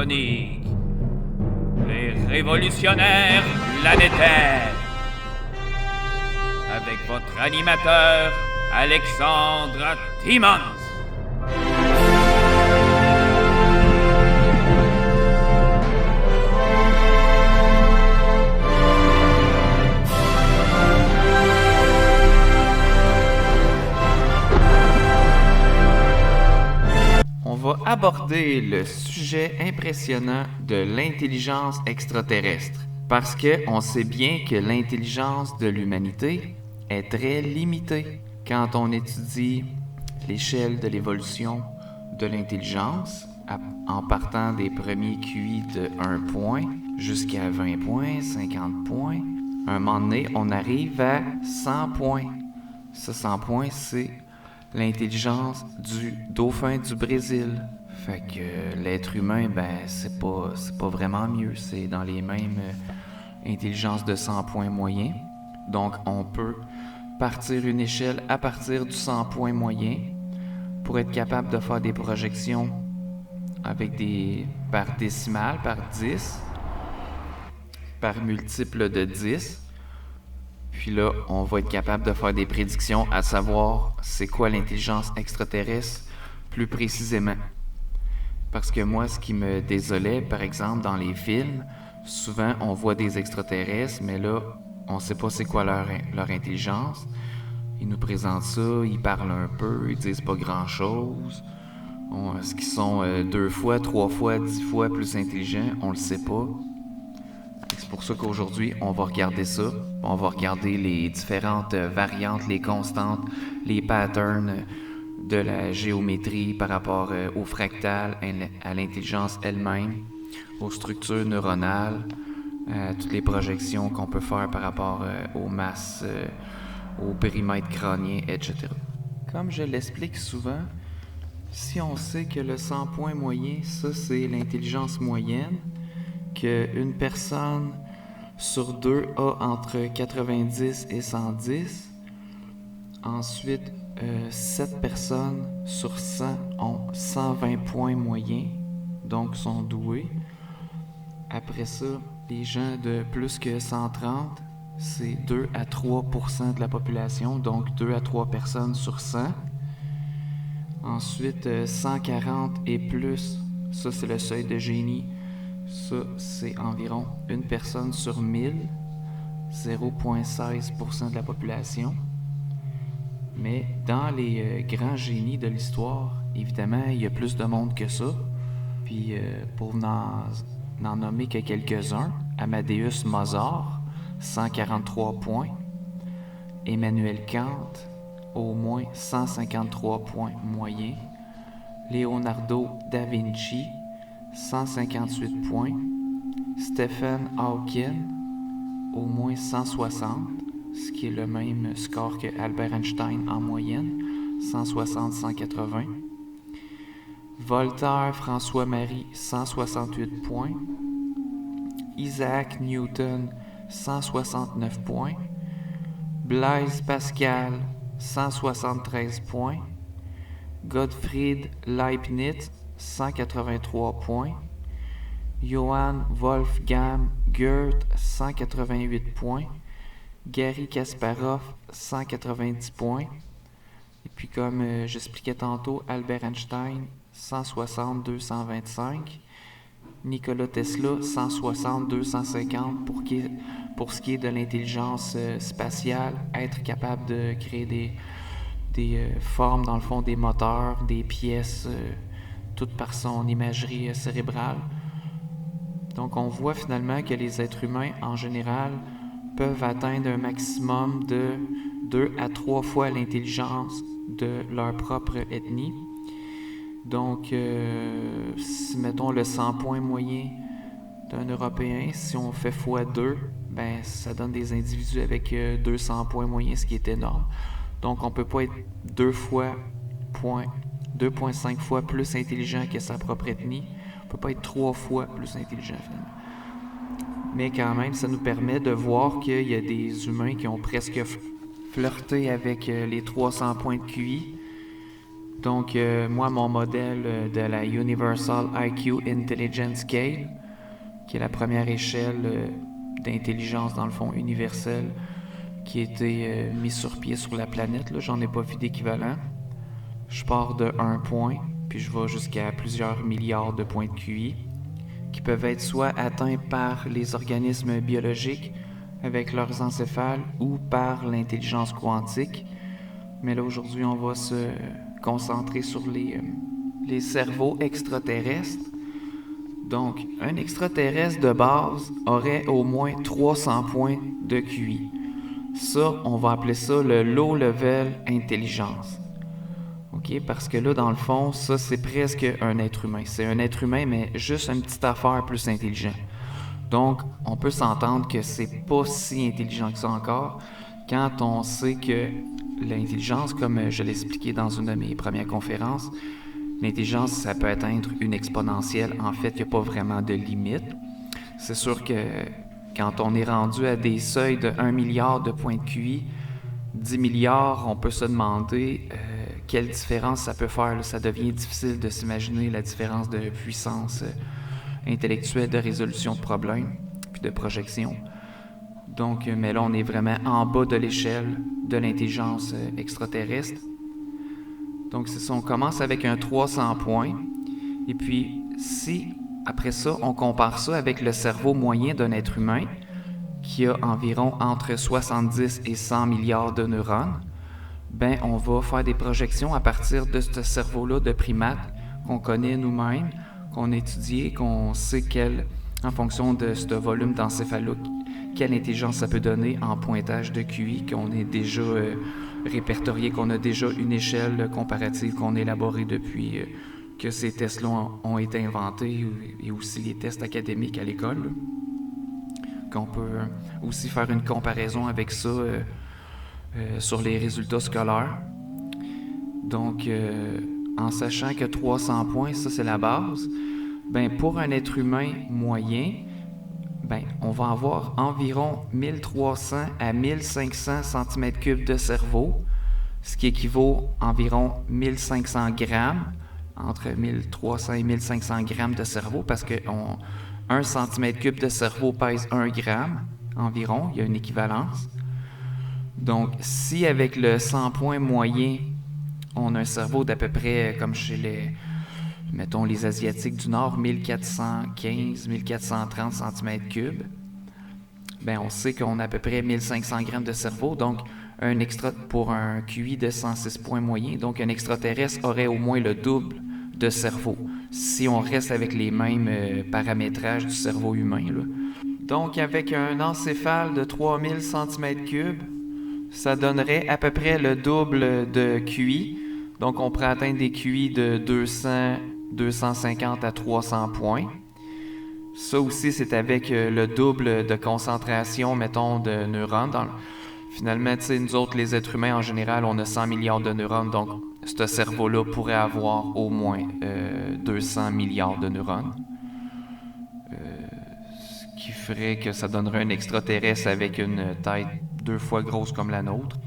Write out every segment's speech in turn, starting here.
chronique. Les révolutionnaires planétaires. Avec votre animateur, Alexandre Timmons. On va aborder le sujet impressionnant de l'intelligence extraterrestre, parce qu'on sait bien que l'intelligence de l'humanité est très limitée. Quand on étudie l'échelle de l'évolution de l'intelligence, en partant des premiers QI de 1 point jusqu'à 20 points, 50 points, à un moment donné, on arrive à 100 points. Ce 100 points, c'est l'intelligence du dauphin du Brésil. Fait que l'être humain, c'est pas vraiment mieux. C'est dans les mêmes intelligences de 100 points moyens. Donc, on peut partir une échelle à partir du 100 points moyen pour être capable de faire des projections avec par décimale, par 10, par multiple de 10. Puis là, on va être capable de faire des prédictions à savoir c'est quoi l'intelligence extraterrestre plus précisément. Parce que moi, ce qui me désolait, par exemple, dans les films, souvent on voit des extraterrestres, mais là, on sait pas c'est quoi leur intelligence. Ils nous présentent ça, ils parlent un peu, ils disent pas grand-chose. Est-ce qu'ils sont 2 fois, 3 fois, 10 fois plus intelligents? On le sait pas. C'est pour ça qu'aujourd'hui, on va regarder ça. On va regarder les différentes variantes, les constantes, les patterns de la géométrie par rapport au fractal, à l'intelligence elle-même, aux structures neuronales, à toutes les projections qu'on peut faire par rapport aux masses, au périmètre crânien, etc. Comme je l'explique souvent, si on sait que le 100 points moyen, ça c'est l'intelligence moyenne, qu'une personne sur 2 a entre 90 et 110. Ensuite, 7 personnes sur 100 ont 120 points moyens, donc sont doués. Après ça, les gens de plus que 130, c'est 2 à 3% de la population, donc 2 à 3 personnes sur 100. Ensuite, 140 et plus, ça c'est le seuil de génie. Ça, c'est environ une personne sur 1000, 0,16% de la population. Mais dans les grands génies de l'histoire, évidemment, il y a plus de monde que ça. Puis, pour n'en nommer que quelques-uns, Amadeus Mozart, 143 points. Emmanuel Kant, au moins 153 points moyens. Leonardo da Vinci, 158 points. Stephen Hawking, au moins 160, ce qui est le même score que Albert Einstein en moyenne, 160-180. Voltaire François-Marie, 168 points. Isaac Newton, 169 points. Blaise Pascal, 173 points. Gottfried Leibniz, 183 points. Johann Wolfgang Goethe, 188 points. Garry Kasparov, 190 points. Et puis comme j'expliquais tantôt, Albert Einstein, 160-225. Nikola Tesla, 160-250 pour ce qui est de l'intelligence spatiale, être capable de créer des formes, dans le fond, des moteurs, des pièces, toutes par son imagerie cérébrale. Donc on voit finalement que les êtres humains, en général, peuvent atteindre un maximum de 2 à 3 fois l'intelligence de leur propre ethnie. Donc, si mettons le 100 points moyen d'un Européen, si on fait x2, ça donne des individus avec 200 points moyens, ce qui est énorme. Donc, on ne peut pas être 2,5 fois plus intelligent que sa propre ethnie. On ne peut pas être 3 fois plus intelligent, finalement. Mais quand même, ça nous permet de voir qu'il y a des humains qui ont presque flirté avec les 300 points de QI. Donc, moi, mon modèle de la Universal IQ Intelligence Scale, qui est la première échelle d'intelligence, dans le fond, universelle, qui a été mise sur pied sur la planète. Là, j'en ai pas vu d'équivalent. Je pars de 1 point, puis je vais jusqu'à plusieurs milliards de points de QI, qui peuvent être soit atteints par les organismes biologiques avec leurs encéphales ou par l'intelligence quantique. Mais là, aujourd'hui, on va se concentrer sur les cerveaux extraterrestres. Donc, un extraterrestre de base aurait au moins 300 points de QI. Ça, on va appeler ça le low level intelligence. OK? Parce que là, dans le fond, ça, c'est presque un être humain. C'est un être humain, mais juste une petite affaire plus intelligent. Donc, on peut s'entendre que c'est pas si intelligent que ça encore quand on sait que l'intelligence, comme je l'ai expliqué dans une de mes premières conférences, l'intelligence, ça peut atteindre une exponentielle. En fait, il n'y a pas vraiment de limite. C'est sûr que quand on est rendu à des seuils de 1 milliard de points de QI, 10 milliards, on peut se demander quelle différence ça peut faire. Là, ça devient difficile de s'imaginer la différence de puissance intellectuelle, de résolution de problèmes, puis de projection. Donc, mais là, on est vraiment en bas de l'échelle de l'intelligence extraterrestre. Donc, c'est ça, on commence avec un 300 points. Et puis, si, après ça, on compare ça avec le cerveau moyen d'un être humain, qui a environ entre 70 et 100 milliards de neurones, ben, on va faire des projections à partir de ce cerveau-là de primate qu'on connaît nous-mêmes, qu'on a étudié, qu'on sait en fonction de ce volume d'encéphalo, quelle intelligence ça peut donner en pointage de QI, qu'on est déjà répertorié, qu'on a déjà une échelle comparative qu'on a élaborée depuis que ces tests-là ont été inventés, et aussi les tests académiques à l'école. Là. Qu'on peut aussi faire une comparaison avec ça sur les résultats scolaires. Donc, en sachant que 300 points, ça c'est la base, ben pour un être humain moyen, ben on va avoir environ 1300 à 1500 cm3 de cerveau, ce qui équivaut à environ 1500 grammes, entre 1300 et 1500 grammes de cerveau, parce que 1 cm3 de cerveau pèse 1 gramme environ, il y a une équivalence. Donc, si avec le 100 points moyen, on a un cerveau d'à peu près comme chez les Asiatiques du Nord, 1415, 1430 cm3, ben on sait qu'on a à peu près 1500 grammes de cerveau, donc pour un QI de 106 points moyen, donc un extraterrestre aurait au moins le double de cerveau, si on reste avec les mêmes paramétrages du cerveau humain. Là. Donc, avec un encéphale de 3000 cm3, ça donnerait à peu près le double de QI. Donc, on pourrait atteindre des QI de 200, 250 à 300 points. Ça aussi, c'est avec le double de concentration, mettons, de neurones. Finalement, nous autres, les êtres humains, en général, on a 100 milliards de neurones. Donc, ce cerveau-là pourrait avoir au moins 200 milliards de neurones. Ce qui ferait que ça donnerait un extraterrestre avec une tête 2 fois grosse comme la nôtre.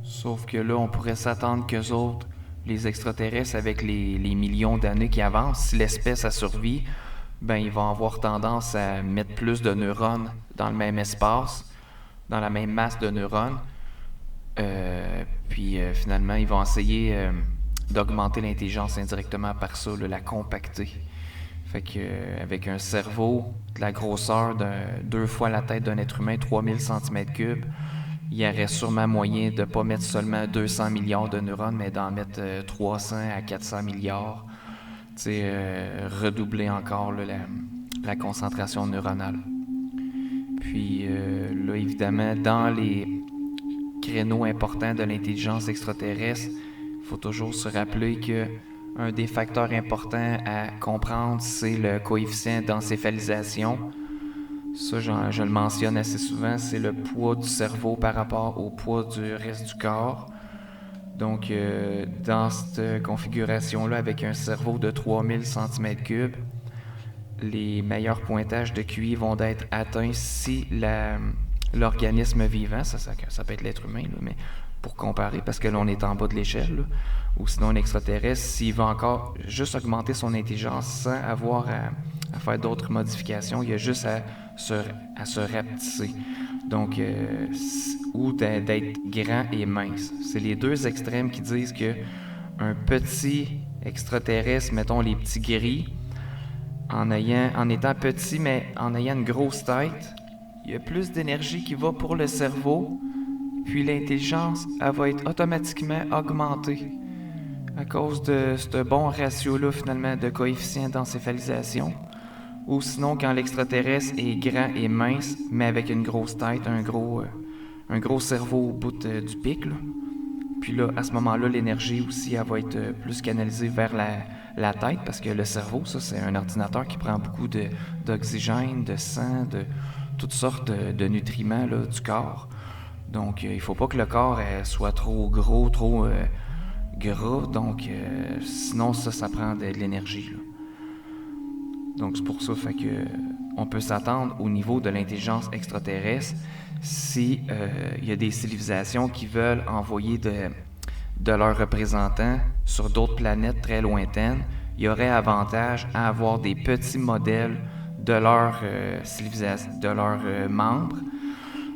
Sauf que là, on pourrait s'attendre qu'eux autres, les extraterrestres, avec les millions d'années qui avancent, si l'espèce a survie, ben ils vont avoir tendance à mettre plus de neurones dans le même espace, dans la même masse de neurones. Puis finalement, ils vont essayer d'augmenter l'intelligence indirectement par ça, la compacter. Fait que avec un cerveau de la grosseur de 2 fois la tête d'un être humain, 3000 cm3, il y aurait sûrement moyen de ne pas mettre seulement 200 milliards de neurones, mais d'en mettre 300 à 400 milliards. Redoubler encore la concentration neuronale. Puis là, évidemment, dans les créneaux importants de l'intelligence extraterrestre, il faut toujours se rappeler que un des facteurs importants à comprendre, c'est le coefficient d'encéphalisation. Ça, je le mentionne assez souvent, c'est le poids du cerveau par rapport au poids du reste du corps. Donc, dans cette configuration-là, avec un cerveau de 3000 cm3, les meilleurs pointages de QI vont être atteints si l'organisme vivant, ça peut être l'être humain, là, mais pour comparer, parce que là, on est en bas de l'échelle, là. Ou sinon un extraterrestre, s'il va encore juste augmenter son intelligence sans avoir à faire d'autres modifications, il a juste à se rapetisser. Donc, ou d'être grand et mince. C'est les deux extrêmes qui disent que un petit extraterrestre, mettons les petits gris, en étant petit mais en ayant une grosse tête, il y a plus d'énergie qui va pour le cerveau, puis l'intelligence, elle va être automatiquement augmentée à cause de ce bon ratio-là, finalement, de coefficient d'encéphalisation. Ou sinon, quand l'extraterrestre est grand et mince, mais avec une grosse tête, un gros cerveau au bout du pic, là. Puis là, à ce moment-là, l'énergie aussi, elle va être plus canalisée vers la tête, parce que le cerveau, ça, c'est un ordinateur qui prend beaucoup d'oxygène, de sang, de toutes sortes de nutriments là, du corps. Donc, il faut pas que le corps soit trop gros, trop gras. Donc, sinon, ça prend de l'énergie, là. Donc, c'est pour ça fait que on peut s'attendre au niveau de l'intelligence extraterrestre si il y a des civilisations qui veulent envoyer de leurs représentants sur d'autres planètes très lointaines, il y aurait avantage à avoir des petits modèles de leurs civilisation, de leurs membres.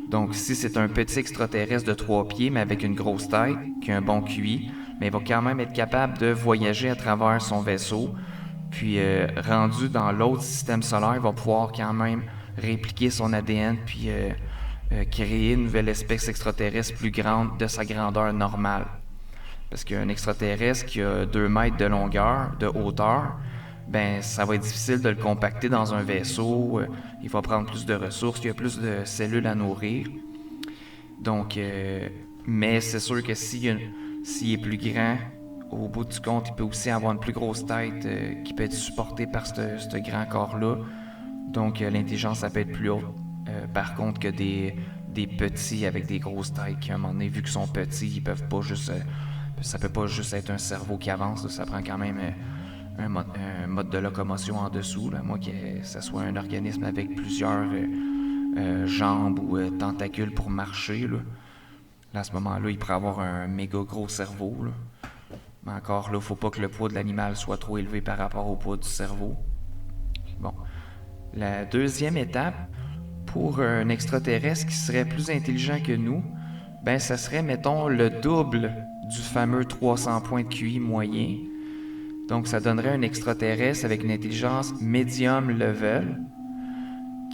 Donc, si c'est un petit extraterrestre de 3 pieds, mais avec une grosse tête, qui a un bon QI, mais il va quand même être capable de voyager à travers son vaisseau. Puis, rendu dans l'autre système solaire, il va pouvoir quand même répliquer son ADN, puis créer une nouvelle espèce extraterrestre plus grande de sa grandeur normale. Parce qu'un extraterrestre qui a 2 mètres de longueur, de hauteur, ben ça va être difficile de le compacter dans un vaisseau. Il va prendre plus de ressources, il y a plus de cellules à nourrir. Donc, mais c'est sûr que s'il est plus grand, au bout du compte, il peut aussi avoir une plus grosse tête qui peut être supportée par ce grand corps-là. Donc, l'intelligence, ça peut être plus haute. Par contre, que des petits avec des grosses têtes qui, à un moment donné, vu qu'ils sont petits, ils peuvent pas juste... ça peut pas juste être un cerveau qui avance, là, ça prend quand même un mode de locomotion en dessous, là, à moins que ça soit un organisme avec plusieurs jambes ou tentacules pour marcher. Là. Là, à ce moment-là, il pourrait avoir un méga gros cerveau. Là. Mais encore là, il ne faut pas que le poids de l'animal soit trop élevé par rapport au poids du cerveau. Bon. La deuxième étape, pour un extraterrestre qui serait plus intelligent que nous, ben ça serait, mettons, le double du fameux 300 points de QI moyen. Donc, ça donnerait un extraterrestre avec une intelligence medium level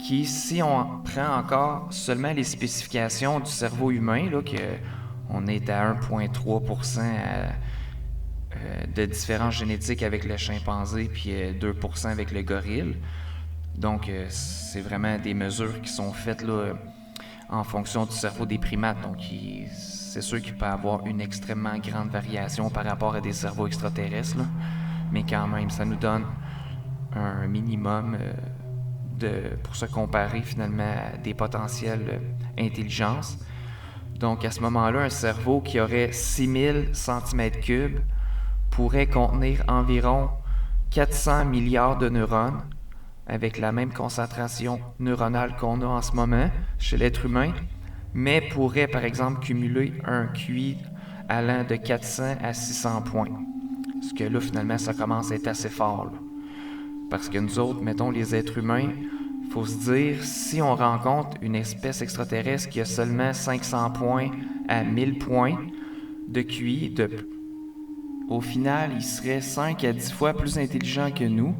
qui, si on prend encore seulement les spécifications du cerveau humain, là, qu'on est à 1,3% de différence génétique avec le chimpanzé puis 2% avec le gorille. Donc, c'est vraiment des mesures qui sont faites là, en fonction du cerveau des primates. Donc, c'est sûr qu'il peut y avoir une extrêmement grande variation par rapport à des cerveaux extraterrestres, là. Mais quand même, ça nous donne un minimum pour se comparer finalement à des potentielles intelligences. Donc, à ce moment-là, un cerveau qui aurait 6000 cm3 pourrait contenir environ 400 milliards de neurones, avec la même concentration neuronale qu'on a en ce moment chez l'être humain, mais pourrait par exemple cumuler un QI allant de 400 à 600 points. Parce que là, finalement, ça commence à être assez fort. Là. Parce que nous autres, mettons les êtres humains, il faut se dire, si on rencontre une espèce extraterrestre qui a seulement 500 points à 1000 points de QI, au final, il serait 5 à 10 fois plus intelligent que nous.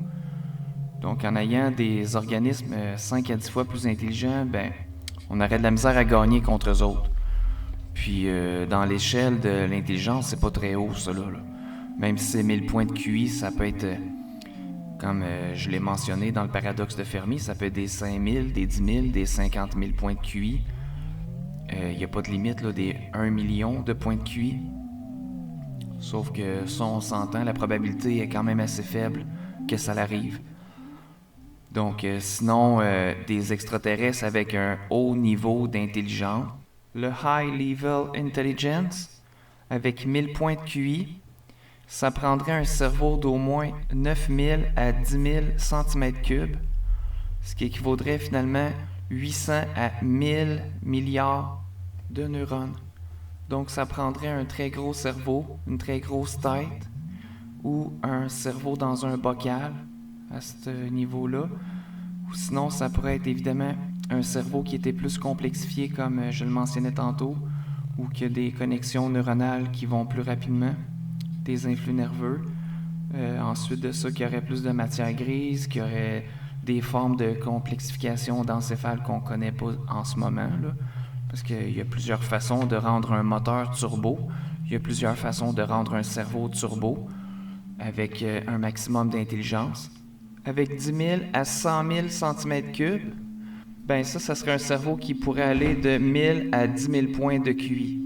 Donc, en ayant des organismes 5 à 10 fois plus intelligents, ben, on aurait de la misère à gagner contre eux autres. Puis, dans l'échelle de l'intelligence, c'est pas très haut, ça, là. Même si c'est 1000 points de QI, ça peut être, comme je l'ai mentionné dans le paradoxe de Fermi, ça peut être des 5000, des 10 000, des 50 000 points de QI. Il n'y a pas de limite, là, des 1 million de points de QI. Sauf que, ça, on s'entend, la probabilité est quand même assez faible que ça l'arrive. Donc, sinon, des extraterrestres avec un haut niveau d'intelligence, le High Level Intelligence, avec 1000 points de QI, ça prendrait un cerveau d'au moins 9000 à 10 000 cm3, ce qui équivaudrait finalement 800 à 1000 milliards de neurones. Donc ça prendrait un très gros cerveau, une très grosse tête, ou un cerveau dans un bocal à ce niveau-là. Ou sinon, ça pourrait être évidemment un cerveau qui était plus complexifié, comme je le mentionnais tantôt, ou qui a des connexions neuronales qui vont plus rapidement, des influx nerveux. Ensuite de ça, qui aurait plus de matière grise, qui aurait des formes de complexification d'encéphale qu'on ne connaît pas en ce moment, là. Parce qu'il y a plusieurs façons de rendre un moteur turbo. Il y a plusieurs façons de rendre un cerveau turbo avec un maximum d'intelligence. Avec 10 000 à 100 000 cm3, ben ça serait un cerveau qui pourrait aller de 1000 à 10 000 points de QI.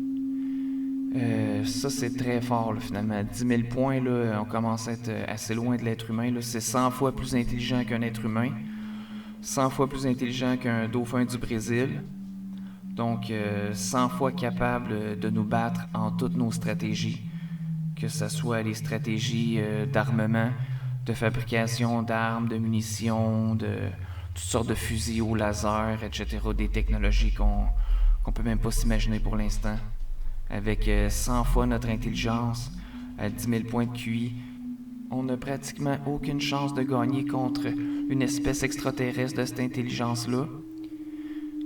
Ça, c'est très fort, là, finalement. 10 000 points, là, on commence à être assez loin de l'être humain. Là. C'est 100 fois plus intelligent qu'un être humain. 100 fois plus intelligent qu'un dauphin du Brésil. Donc, 100 fois capable de nous battre en toutes nos stratégies, que ce soit les stratégies d'armement, de fabrication d'armes, de munitions, de toutes sortes de fusils au laser, etc., des technologies qu'on peut même pas s'imaginer pour l'instant. Avec 100 fois notre intelligence, à 10 000 points de QI, on n'a pratiquement aucune chance de gagner contre une espèce extraterrestre de cette intelligence-là.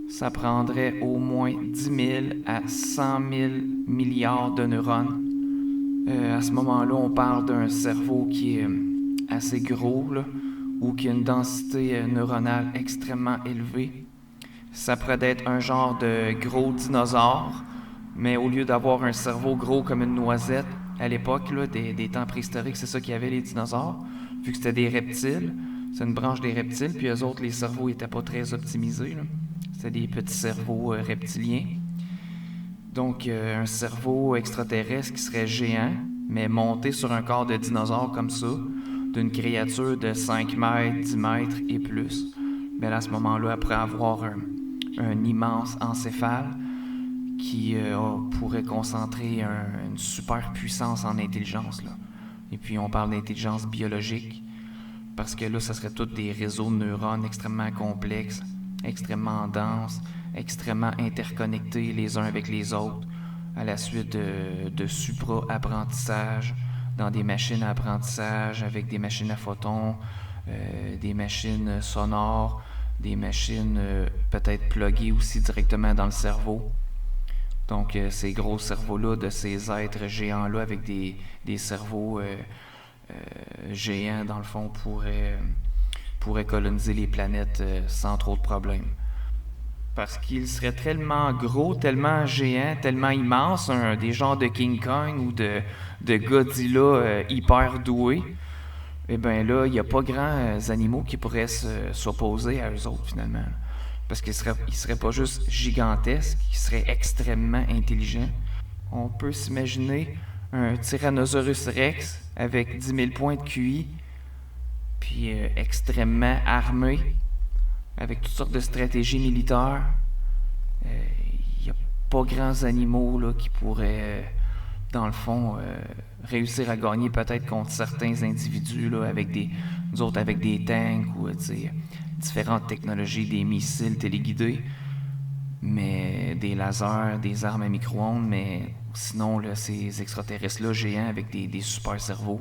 Ça prendrait au moins 10 000 à 100 000 milliards de neurones. À ce moment-là, on parle d'un cerveau qui est assez gros, là, ou qui a une densité neuronale extrêmement élevée. Ça pourrait être un genre de gros dinosaure, mais au lieu d'avoir un cerveau gros comme une noisette, à l'époque là, des temps préhistoriques, c'est ça qu'il y avait les dinosaures, vu que c'était des reptiles, c'est une branche des reptiles, puis eux autres, les cerveaux n'étaient pas très optimisés, là. C'était des petits cerveaux reptiliens. Donc, un cerveau extraterrestre qui serait géant, mais monté sur un corps de dinosaure comme ça, d'une créature de 5 mètres, 10 mètres et plus. Mais à ce moment-là, après avoir un immense encéphale qui pourrait concentrer une super puissance en intelligence, là. Et puis, on parle d'intelligence biologique, parce que là, ça serait tous des réseaux de neurones extrêmement complexes, extrêmement denses, extrêmement interconnectés les uns avec les autres, à la suite de supra-apprentissage, dans des machines à apprentissage, avec des machines à photons, des machines sonores, des machines peut-être pluguées aussi directement dans le cerveau. Donc, ces gros cerveaux-là, de ces êtres géants-là, avec des cerveaux géants, dans le fond, pourraient coloniser les planètes sans trop de problèmes. Parce qu'ils seraient tellement gros, tellement géants, tellement immenses, des genres de King Kong ou de Godzilla hyper doués, eh bien là, il n'y a pas grands animaux qui pourraient s'opposer à eux autres, finalement. Parce qu'ils seraient pas juste gigantesques, ils seraient extrêmement intelligents. On peut s'imaginer un Tyrannosaurus Rex avec 10 000 points de QI, puis extrêmement armé, avec toutes sortes de stratégies militaires. Il n'y a pas grands animaux là, qui pourraient, dans le fond, réussir à gagner peut-être contre certains individus, là, nous autres avec des tanks ou différentes technologies, des missiles téléguidés, mais des lasers, des armes à micro-ondes, mais sinon, là, ces extraterrestres-là géants avec des super cerveaux,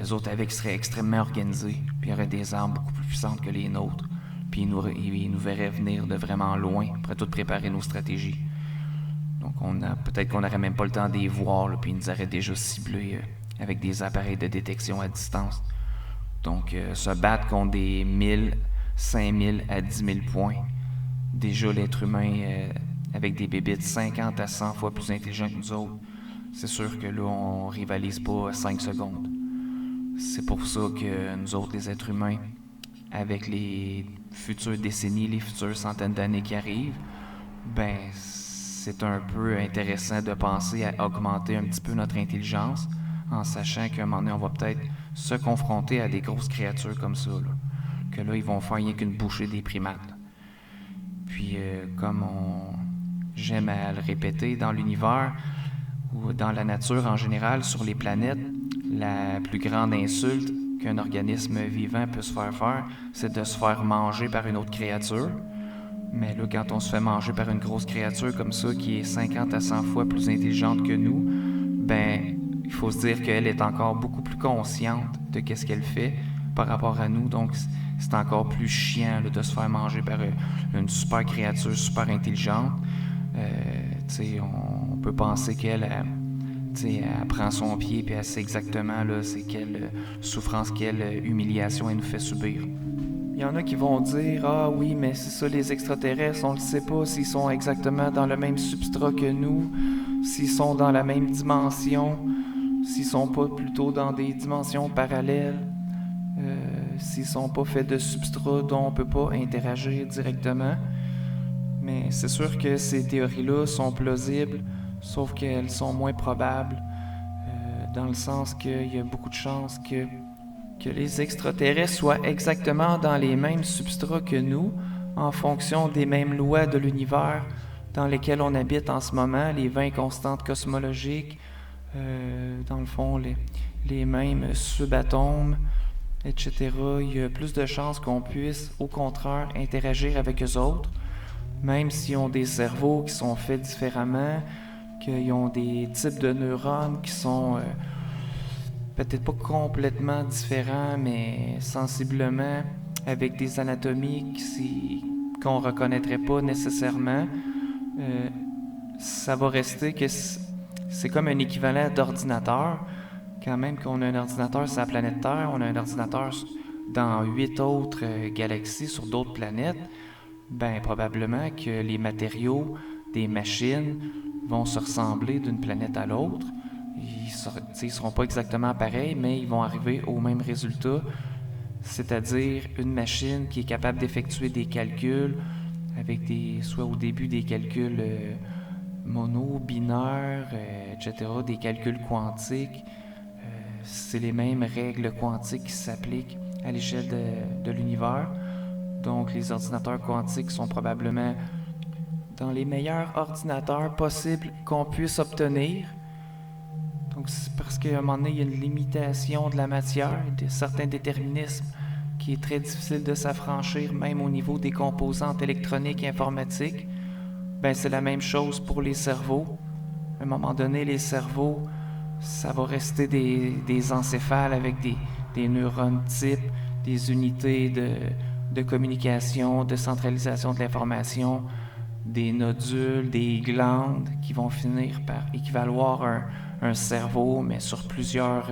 eux autres avec seraient extrêmement organisés, puis ils auraient des armes beaucoup plus puissantes que les nôtres, puis ils nous verraient venir de vraiment loin, pour tout préparer nos stratégies. Donc peut-être qu'on n'aurait même pas le temps de les voir, là, puis ils nous auraient déjà ciblés avec des appareils de détection à distance. Donc se battre contre des 1000, 5000 à 10 000 points, déjà l'être humain avec des bébites 50 à 100 fois plus intelligents que nous autres, c'est sûr que là on rivalise pas 5 secondes. C'est pour ça que nous autres, les êtres humains, avec les futures décennies, les futures centaines d'années qui arrivent, ben c'est un peu intéressant de penser à augmenter un petit peu notre intelligence, en sachant qu'à un moment donné, on va peut-être se confronter à des grosses créatures comme ça, là. Que là, ils vont faire rien qu'une bouchée des primates, là. Puis, comme j'aime à le répéter, dans l'univers, ou dans la nature en général, sur les planètes, la plus grande insulte qu'un organisme vivant peut se faire, c'est de se faire manger par une autre créature, Mais là, quand on se fait manger par une grosse créature comme ça, qui est 50 à 100 fois plus intelligente que nous, ben, il faut se dire qu'elle est encore beaucoup plus consciente de qu'est-ce qu'elle fait par rapport à nous. Donc, c'est encore plus chiant là, de se faire manger par une super créature super intelligente. On peut penser qu'elle prend son pied et elle sait exactement là, c'est quelle souffrance, quelle humiliation elle nous fait subir. Il y en a qui vont dire « Ah oui, mais c'est ça, les extraterrestres, on le sait pas s'ils sont exactement dans le même substrat que nous, s'ils sont dans la même dimension, s'ils sont pas plutôt dans des dimensions parallèles, s'ils sont pas faits de substrats dont on peut pas interagir directement. » Mais c'est sûr que ces théories-là sont plausibles, sauf qu'elles sont moins probables, dans le sens qu'il y a beaucoup de chances que les extraterrestres soient exactement dans les mêmes substrats que nous, en fonction des mêmes lois de l'univers dans lesquelles on habite en ce moment, les 20 constantes cosmologiques, dans le fond, les mêmes subatomes, etc. Il y a plus de chances qu'on puisse, au contraire, interagir avec eux autres, même s'ils ont des cerveaux qui sont faits différemment, qu'ils ont des types de neurones qui sont peut-être pas complètement différents, mais sensiblement avec des anatomies qu'on reconnaîtrait pas nécessairement. Ça va rester que c'est comme un équivalent d'ordinateur. Quand même qu'on a un ordinateur sur la planète Terre, on a un ordinateur dans 8 autres galaxies sur d'autres planètes, ben probablement que les matériaux des machines vont se ressembler d'une planète à l'autre. Ils seront pas exactement pareils, mais ils vont arriver au même résultat, c'est-à-dire une machine qui est capable d'effectuer des calculs avec soit au début des calculs mono, binaires, etc., des calculs quantiques. C'est les mêmes règles quantiques qui s'appliquent à l'échelle de l'univers. Donc les ordinateurs quantiques sont probablement dans les meilleurs ordinateurs possibles qu'on puisse obtenir. Donc c'est parce qu'à un moment donné, il y a une limitation de la matière, de certains déterminismes qui est très difficile de s'affranchir, même au niveau des composantes électroniques et informatiques. Ben, c'est la même chose pour les cerveaux. À un moment donné, les cerveaux, ça va rester des encéphales avec des neurones types, des unités de communication, de centralisation de l'information, des nodules, des glandes qui vont finir par équivaloir un cerveau, mais sur plusieurs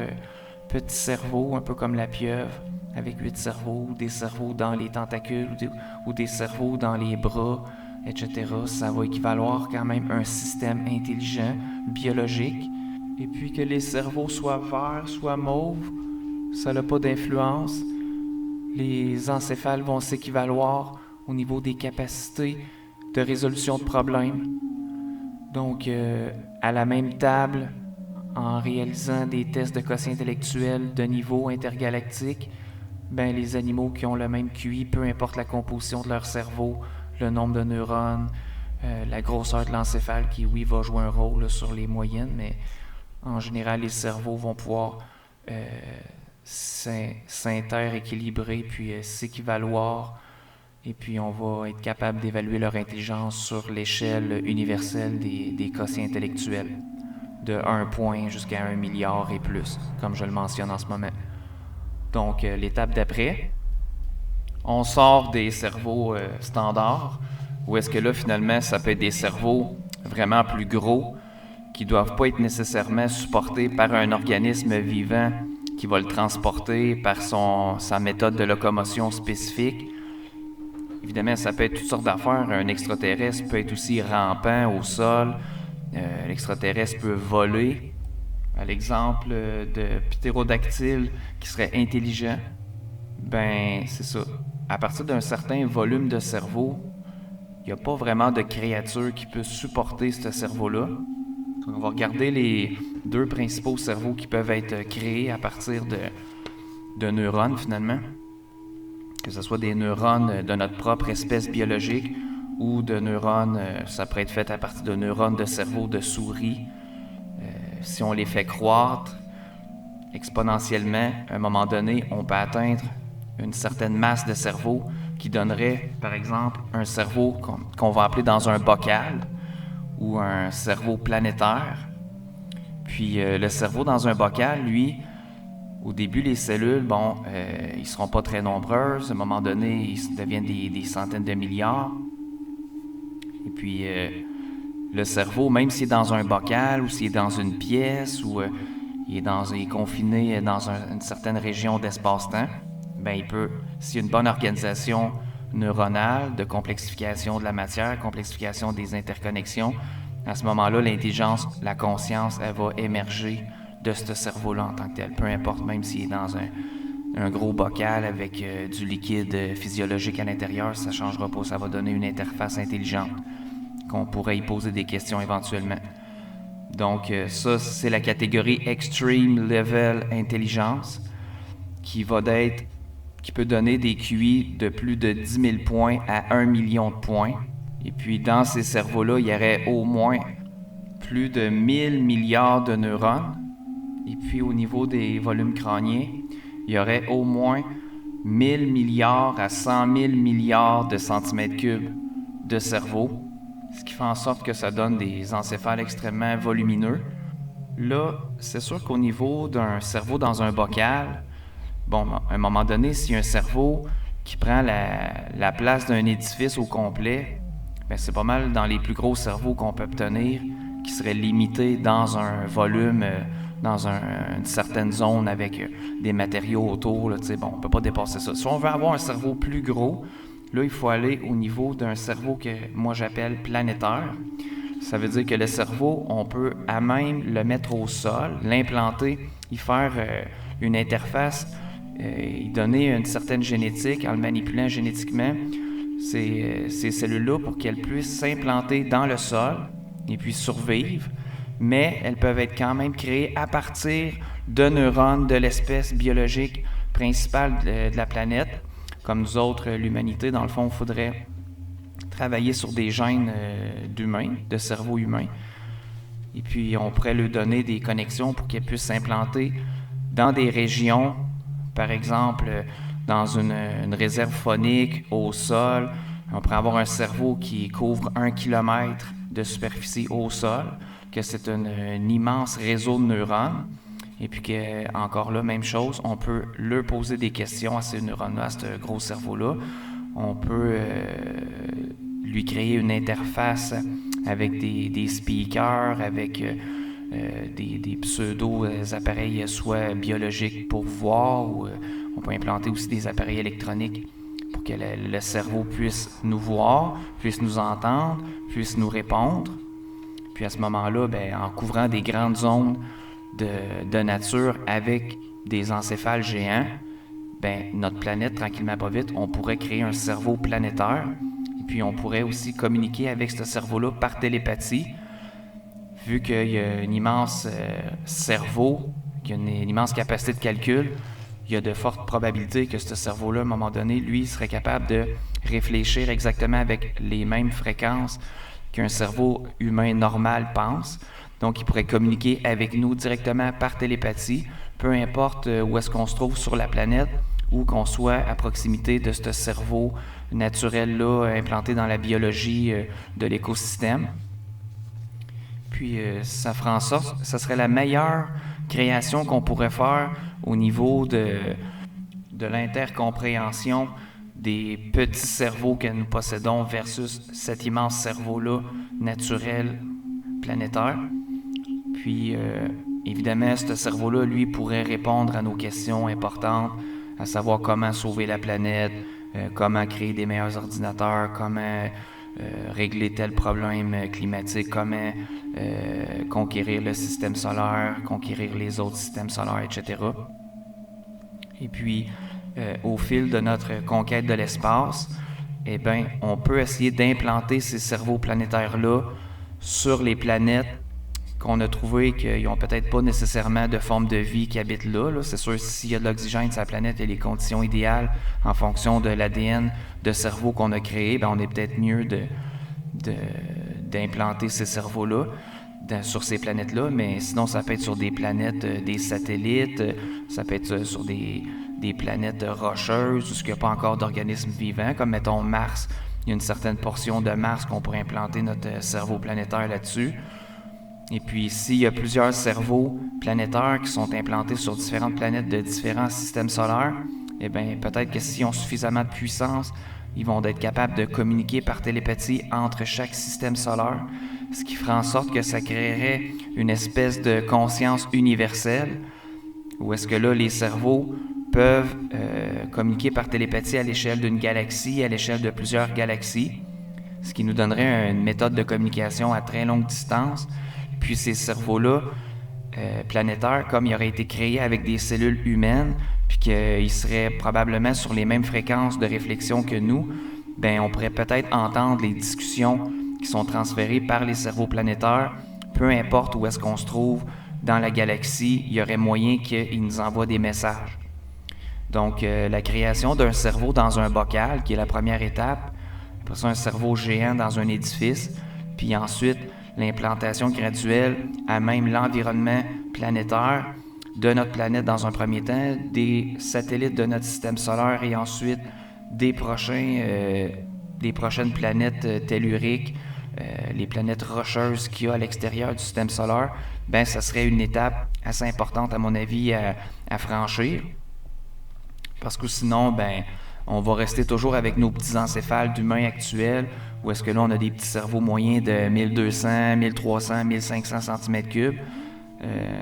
petits cerveaux, un peu comme la pieuvre, avec 8 cerveaux, des cerveaux dans les tentacules ou des cerveaux dans les bras, etc. Ça va équivaloir quand même un système intelligent, biologique. Et puis que les cerveaux soient verts, soient mauves, ça n'a pas d'influence. Les encéphales vont s'équivaloir au niveau des capacités de résolution de problèmes. Donc, à la même table, en réalisant des tests de quotient intellectuel de niveau intergalactique, ben, les animaux qui ont le même QI, peu importe la composition de leur cerveau, le nombre de neurones, la grosseur de l'encéphale qui, oui, va jouer un rôle là, sur les moyennes, mais en général, les cerveaux vont pouvoir s'inter-équilibrer puis s'équivaloir, et puis on va être capable d'évaluer leur intelligence sur l'échelle universelle des quotients intellectuels, de 1 point jusqu'à 1 milliard et plus, comme je le mentionne en ce moment. Donc, l'étape d'après, on sort des cerveaux standards, où est-ce que là, finalement, ça peut être des cerveaux vraiment plus gros, qui ne doivent pas être nécessairement supportés par un organisme vivant qui va le transporter par sa méthode de locomotion spécifique. Évidemment, ça peut être toutes sortes d'affaires. Un extraterrestre peut être aussi rampant au sol. L'extraterrestre peut voler. À l'exemple de ptérodactyle qui serait intelligent, ben c'est ça. À partir d'un certain volume de cerveau, il n'y a pas vraiment de créature qui peut supporter ce cerveau-là. Donc, on va regarder les 2 principaux cerveaux qui peuvent être créés à partir de neurones, finalement. Que ce soit des neurones de notre propre espèce biologique ou de neurones, ça pourrait être fait à partir de neurones de cerveau de souris. Si on les fait croître exponentiellement, à un moment donné, on peut atteindre une certaine masse de cerveau, qui donnerait, par exemple, un cerveau qu'on va appeler dans un bocal ou un cerveau planétaire. Puis le cerveau dans un bocal, lui, au début, les cellules, ils ne seront pas très nombreuses. À un moment donné, ils deviennent des centaines de milliards. Et puis, le cerveau, même s'il est dans un bocal ou s'il est dans une pièce ou il est confiné dans une certaine région d'espace-temps, il peut, s'il y a une bonne organisation neuronale de complexification de la matière, complexification des interconnexions, à ce moment-là, l'intelligence, la conscience, elle va émerger de ce cerveau-là en tant que tel. Peu importe, même s'il est dans un gros bocal avec du liquide physiologique à l'intérieur, ça ne changera pas. Ça va donner une interface intelligente qu'on pourrait y poser des questions éventuellement. Donc ça, c'est la catégorie Extreme Level Intelligence qui peut donner des QI de plus de 10 000 points à 1 million de points. Et puis dans ces cerveaux-là, il y aurait au moins plus de 1000 milliards de neurones. Et puis au niveau des volumes crâniens, il y aurait au moins 1000 milliards à 100 000 milliards de centimètres cubes de cerveau, ce qui fait en sorte que ça donne des encéphales extrêmement volumineux. Là, c'est sûr qu'au niveau d'un cerveau dans un bocal, à un moment donné, s'il y a un cerveau qui prend la place d'un édifice au complet, c'est pas mal dans les plus gros cerveaux qu'on peut obtenir, qui seraient limités dans un volume, dans une certaine zone avec des matériaux autour. Là, on ne peut pas dépasser ça. Si on veut avoir un cerveau plus gros, là, il faut aller au niveau d'un cerveau que moi j'appelle planétaire. Ça veut dire que le cerveau, on peut à même le mettre au sol, l'implanter, y faire une interface, y donner une certaine génétique en le manipulant génétiquement. Ces cellules-là pour qu'elles puissent s'implanter dans le sol et puis survivre, mais elles peuvent être quand même créées à partir de neurones de l'espèce biologique principale de la planète. Comme nous autres, l'humanité, dans le fond, il faudrait travailler sur des gènes d'humains, de cerveau humain. Et puis, on pourrait leur donner des connexions pour qu'elles puissent s'implanter dans des régions, par exemple, dans une réserve phonique, au sol. On pourrait avoir un cerveau qui couvre 1 kilomètre de superficie au sol, que c'est un immense réseau de neurones. Et puis encore là, même chose, on peut leur poser des questions à ces neurones-là, à ce gros cerveau-là. On peut lui créer une interface avec des speakers, avec des pseudo-appareils soit biologiques pour voir, ou on peut implanter aussi des appareils électroniques pour que le cerveau puisse nous voir, puisse nous entendre, puisse nous répondre. Puis à ce moment-là, en couvrant des grandes zones de nature avec des encéphales géants, notre planète, tranquillement pas vite, on pourrait créer un cerveau planétaire. Et puis on pourrait aussi communiquer avec ce cerveau-là par télépathie. Vu qu'il y a un immense cerveau, qu'il y a une immense capacité de calcul, il y a de fortes probabilités que ce cerveau-là, à un moment donné, lui, serait capable de réfléchir exactement avec les mêmes fréquences qu'un cerveau humain normal pense. Donc, il pourrait communiquer avec nous directement par télépathie, peu importe où est-ce qu'on se trouve sur la planète ou qu'on soit à proximité de ce cerveau naturel-là implanté dans la biologie de l'écosystème. Puis, ça ferait en sorte, ça serait la meilleure création qu'on pourrait faire au niveau de l'intercompréhension des petits cerveaux que nous possédons versus cet immense cerveau-là naturel planétaire. Puis, évidemment, ce cerveau-là, lui, pourrait répondre à nos questions importantes, à savoir comment sauver la planète, comment créer des meilleurs ordinateurs, comment régler tel problème climatique, comment conquérir le système solaire, conquérir les autres systèmes solaires, etc. Et puis, au fil de notre conquête de l'espace, on peut essayer d'implanter ces cerveaux planétaires-là sur les planètes qu'on a trouvé qu'ils n'ont peut-être pas nécessairement de forme de vie qui habite là. C'est sûr, s'il y a de l'oxygène sur la planète, il y a les conditions idéales en fonction de l'ADN de cerveau qu'on a créé, on est peut-être mieux d'implanter ces cerveaux-là. sur ces planètes-là, mais sinon ça peut être sur des planètes, des satellites, ça peut être sur des planètes rocheuses où il n'y a pas encore d'organismes vivants, comme mettons Mars. Il y a une certaine portion de Mars qu'on pourrait implanter notre cerveau planétaire là-dessus. Et puis s'il y a plusieurs cerveaux planétaires qui sont implantés sur différentes planètes de différents systèmes solaires, eh bien peut-être que s'ils ont suffisamment de puissance, ils vont être capables de communiquer par télépathie entre chaque système solaire, ce qui ferait en sorte que ça créerait une espèce de conscience universelle, où est-ce que là, les cerveaux peuvent communiquer par télépathie à l'échelle d'une galaxie, à l'échelle de plusieurs galaxies, ce qui nous donnerait une méthode de communication à très longue distance. Puis ces cerveaux-là, planétaires, comme ils auraient été créés avec des cellules humaines, puis qu'ils seraient probablement sur les mêmes fréquences de réflexion que nous, ben on pourrait peut-être entendre les discussions qui sont transférées par les cerveaux planétaires, peu importe où est-ce qu'on se trouve dans la galaxie, il y aurait moyen qu'ils nous envoient des messages. Donc, la création d'un cerveau dans un bocal, qui est la première étape, après ça, un cerveau géant dans un édifice, puis ensuite, l'implantation graduelle à même l'environnement planétaire de notre planète dans un premier temps, des satellites de notre système solaire et ensuite des prochaines planètes telluriques, les planètes rocheuses qu'il y a à l'extérieur du système solaire, ben ça serait une étape assez importante à mon avis à franchir. Parce que sinon, ben on va rester toujours avec nos petits encéphales d'humains actuels, où est-ce que là, on a des petits cerveaux moyens de 1200, 1300, 1500 cm3,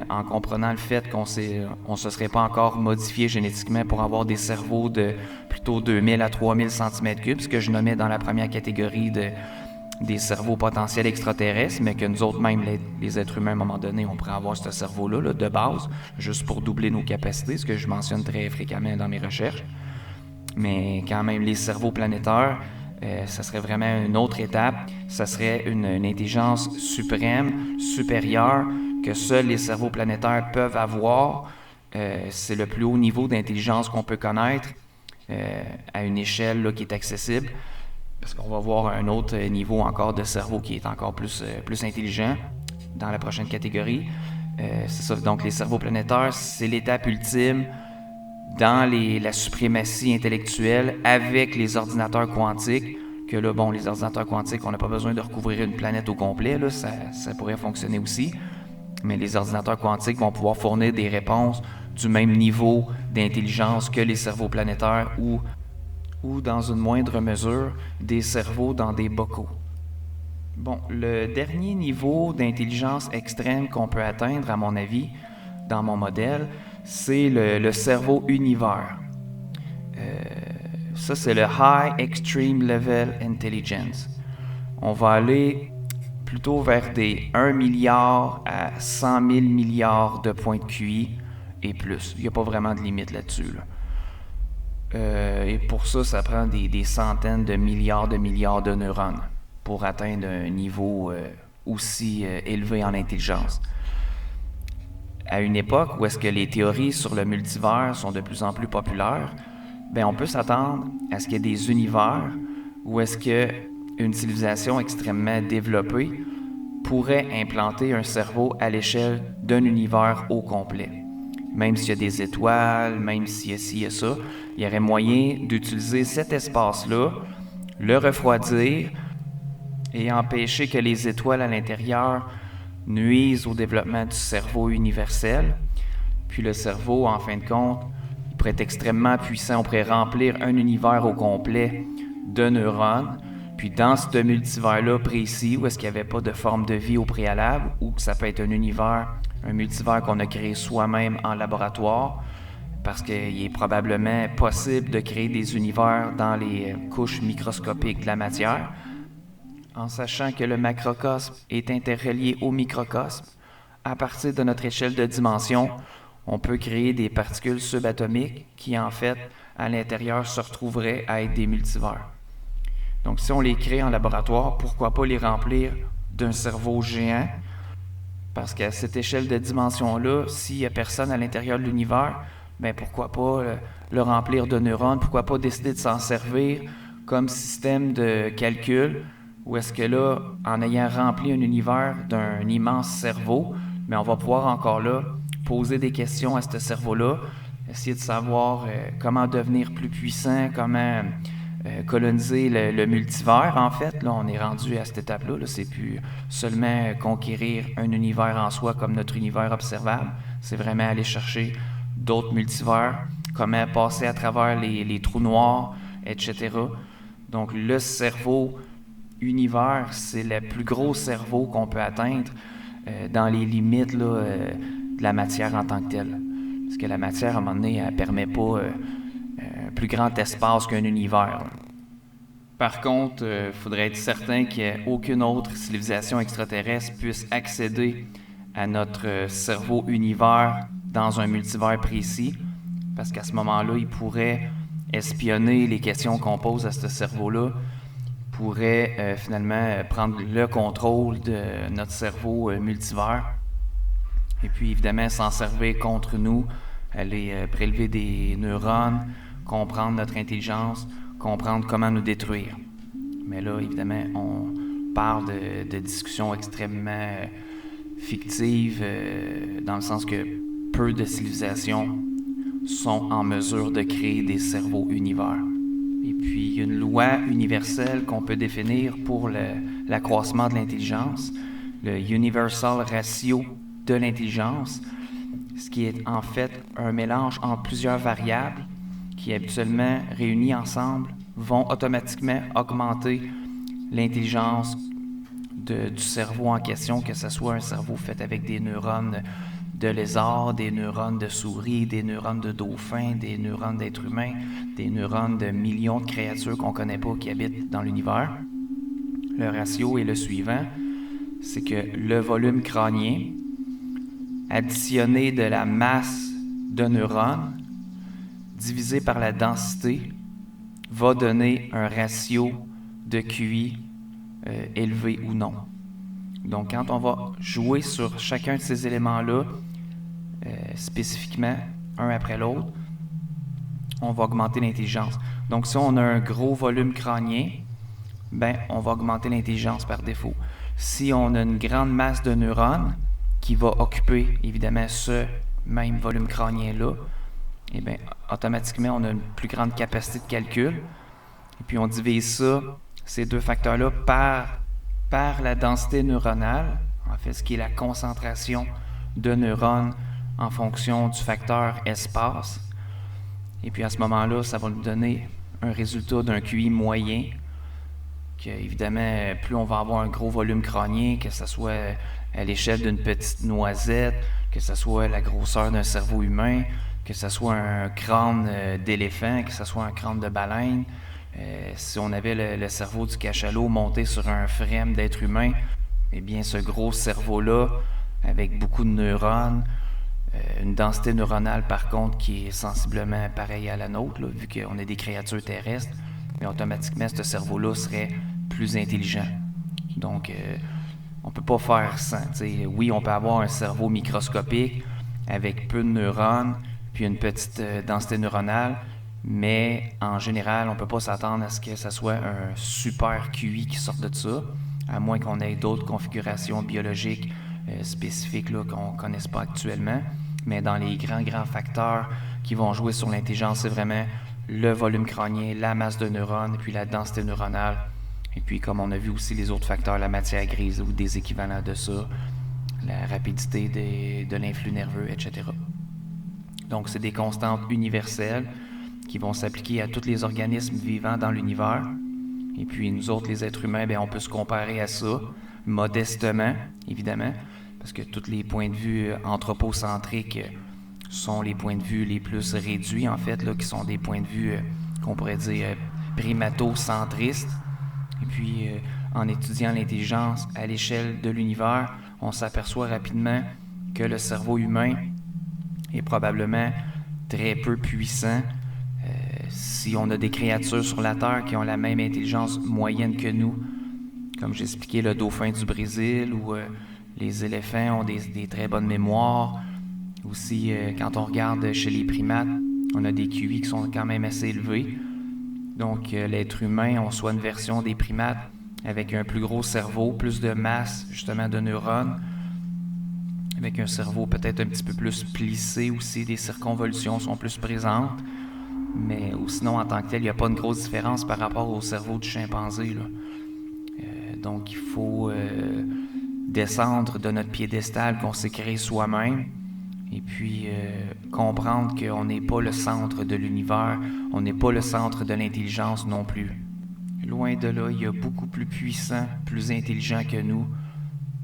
en comprenant le fait qu'on ne se serait pas encore modifié génétiquement pour avoir des cerveaux de plutôt 2000 à 3000 cm3, ce que je nommais dans la première catégorie des cerveaux potentiels extraterrestres, mais que nous autres, même les êtres humains, à un moment donné, on pourrait avoir ce cerveau-là là, de base, juste pour doubler nos capacités, ce que je mentionne très fréquemment dans mes recherches. Mais quand même, les cerveaux planétaires, ça serait vraiment une autre étape. Ça serait une intelligence suprême, supérieure, que seuls les cerveaux planétaires peuvent avoir. C'est le plus haut niveau d'intelligence qu'on peut connaître à une échelle là, qui est accessible. Parce qu'on va voir un autre niveau encore de cerveau qui est encore plus intelligent dans la prochaine catégorie. C'est ça, donc les cerveaux planétaires, c'est l'étape ultime dans la suprématie intellectuelle avec les ordinateurs quantiques, que là, bon, les ordinateurs quantiques, on n'a pas besoin de recouvrir une planète au complet, là, ça pourrait fonctionner aussi, mais les ordinateurs quantiques vont pouvoir fournir des réponses du même niveau d'intelligence que les cerveaux planétaires ou dans une moindre mesure, des cerveaux dans des bocaux. Bon, le dernier niveau d'intelligence extrême qu'on peut atteindre, à mon avis, dans mon modèle, c'est le cerveau univers. Ça, c'est le High Extreme Level Intelligence. On va aller plutôt vers des 1 milliard à 100 000 milliards de points de QI et plus. Il n'y a pas vraiment de limite là-dessus. Et pour ça, ça prend des centaines de milliards de neurones pour atteindre un niveau aussi élevé en intelligence. À une époque où est-ce que les théories sur le multivers sont de plus en plus populaires, ben on peut s'attendre à ce qu'il y ait des univers où est-ce qu'une civilisation extrêmement développée pourrait implanter un cerveau à l'échelle d'un univers au complet. Même s'il y a des étoiles, même s'il y a ci et ça, il y aurait moyen d'utiliser cet espace-là, le refroidir et empêcher que les étoiles à l'intérieur nuisent au développement du cerveau universel. Puis le cerveau, en fin de compte, il pourrait être extrêmement puissant. On pourrait remplir un univers au complet de neurones. Puis dans ce multivers-là précis, où est-ce qu'il n'y avait pas de forme de vie au préalable, ou que ça peut être un multivers qu'on a créé soi-même en laboratoire, parce qu'il est probablement possible de créer des univers dans les couches microscopiques de la matière, en sachant que le macrocosme est interrelié au microcosme. À partir de notre échelle de dimension, on peut créer des particules subatomiques qui, en fait, à l'intérieur, se retrouveraient à être des multivers. Donc, si on les crée en laboratoire, pourquoi pas les remplir d'un cerveau géant? Parce qu'à cette échelle de dimension-là, s'il n'y a personne à l'intérieur de l'univers, ben pourquoi pas le remplir de neurones? Pourquoi pas décider de s'en servir comme système de calcul où est-ce que là, en ayant rempli un univers d'un immense cerveau, mais on va pouvoir encore là poser des questions à ce cerveau-là, essayer de savoir comment devenir plus puissant, comment coloniser le multivers, en fait. Là, on est rendu à cette étape-là. Là. C'est plus seulement conquérir un univers en soi comme notre univers observable. C'est vraiment aller chercher d'autres multivers, comment passer à travers les trous noirs, etc. Donc, le cerveau univers, c'est le plus gros cerveau qu'on peut atteindre dans les limites là, de la matière en tant que telle. Parce que la matière, à un moment donné, elle ne permet pas un plus grand espace qu'un univers. Par contre, il faudrait être certain qu'il n'y ait aucune autre civilisation extraterrestre puisse accéder à notre cerveau univers dans un multivers précis, parce qu'à ce moment-là, il pourrait espionner les questions qu'on pose à ce cerveau-là, pourrait finalement prendre le contrôle de notre cerveau multivers, et puis évidemment s'en servir contre nous, aller prélever des neurones, comprendre notre intelligence, comprendre comment nous détruire. Mais là, évidemment, on parle de discussions extrêmement fictives, dans le sens que peu de civilisations sont en mesure de créer des cerveaux univers. Et puis, il y a une loi universelle qu'on peut définir pour l'accroissement de l'intelligence, le Universal Ratio de l'intelligence, ce qui est en fait un mélange entre plusieurs variables qui, habituellement réunies ensemble, vont automatiquement augmenter l'intelligence du cerveau en question, que ce soit un cerveau fait avec des neurones de lézard, des neurones de souris, des neurones de dauphin, des neurones d'êtres humains, des neurones de millions de créatures qu'on ne connaît pas qui habitent dans l'univers. Le ratio est le suivant, c'est que le volume crânien additionné de la masse de neurones divisé par la densité va donner un ratio de QI élevé ou non. Donc, quand on va jouer sur chacun de ces éléments-là, spécifiquement, un après l'autre, on va augmenter l'intelligence. Donc, si on a un gros volume crânien, ben, on va augmenter l'intelligence par défaut. Si on a une grande masse de neurones qui va occuper, évidemment, ce même volume crânien-là, et bien, automatiquement, on a une plus grande capacité de calcul. Et puis, on divise ça, ces deux facteurs-là, par la densité neuronale, en fait, ce qui est la concentration de neurones en fonction du facteur espace. Et puis, à ce moment-là, ça va nous donner un résultat d'un QI moyen, que, évidemment, plus on va avoir un gros volume crânien, que ce soit à l'échelle d'une petite noisette, que ce soit la grosseur d'un cerveau humain, que ce soit un crâne d'éléphant, que ce soit un crâne de baleine. Si on avait le cerveau du cachalot monté sur un frame d'être humain, eh bien ce gros cerveau-là, avec beaucoup de neurones, une densité neuronale par contre qui est sensiblement pareille à la nôtre, là, vu qu'on est des créatures terrestres, mais automatiquement ce cerveau-là serait plus intelligent. Donc on peut pas faire sans. T'sais, oui, on peut avoir un cerveau microscopique avec peu de neurones, puis une petite densité neuronale, mais en général, on ne peut pas s'attendre à ce que ça soit un super QI qui sorte de ça, à moins qu'on ait d'autres configurations biologiques spécifiques là, qu'on ne connaisse pas actuellement. Mais dans les grands facteurs qui vont jouer sur l'intelligence, c'est vraiment le volume crânien, la masse de neurones, puis la densité neuronale. Et puis, comme on a vu aussi les autres facteurs, la matière grise ou des équivalents de ça, la rapidité de l'influx nerveux, etc. Donc, c'est des constantes universelles qui vont s'appliquer à tous les organismes vivants dans l'univers. Et puis, nous autres, les êtres humains, bien, on peut se comparer à ça, modestement, évidemment, parce que tous les points de vue anthropocentriques sont les points de vue les plus réduits, en fait, là, qui sont des points de vue qu'on pourrait dire primato-centristes. Et puis, en étudiant l'intelligence à l'échelle de l'univers, on s'aperçoit rapidement que le cerveau humain est probablement très peu puissant. Si on a des créatures sur la Terre qui ont la même intelligence moyenne que nous, comme j'ai expliqué le dauphin du Brésil, ou les éléphants ont des très bonnes mémoires. Aussi, quand on regarde chez les primates, on a des QI qui sont quand même assez élevés. Donc, l'être humain, on soit une version des primates avec un plus gros cerveau, plus de masse justement de neurones, avec un cerveau peut-être un petit peu plus plissé aussi, des circonvolutions sont plus présentes, mais sinon en tant que tel, il n'y a pas une grosse différence par rapport au cerveau du chimpanzé, là. Donc il faut descendre de notre piédestal qu'on s'est créé soi-même et puis comprendre qu'on n'est pas le centre de l'univers, on n'est pas le centre de l'intelligence non plus. Loin de là, il y a beaucoup plus puissant, plus intelligent que nous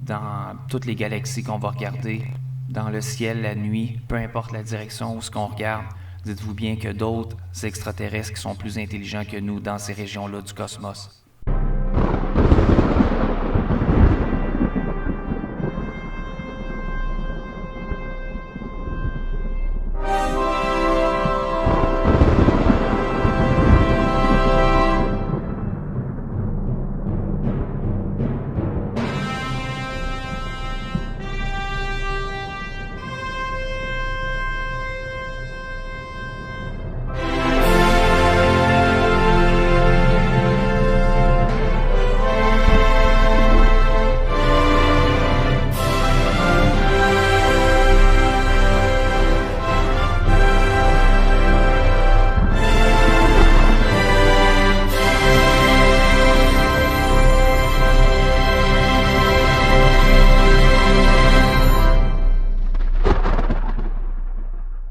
dans toutes les galaxies qu'on va regarder, dans le ciel, la nuit, peu importe la direction où ce qu'on regarde. Dites-vous bien que d'autres extraterrestres qui sont plus intelligents que nous dans ces régions-là du cosmos.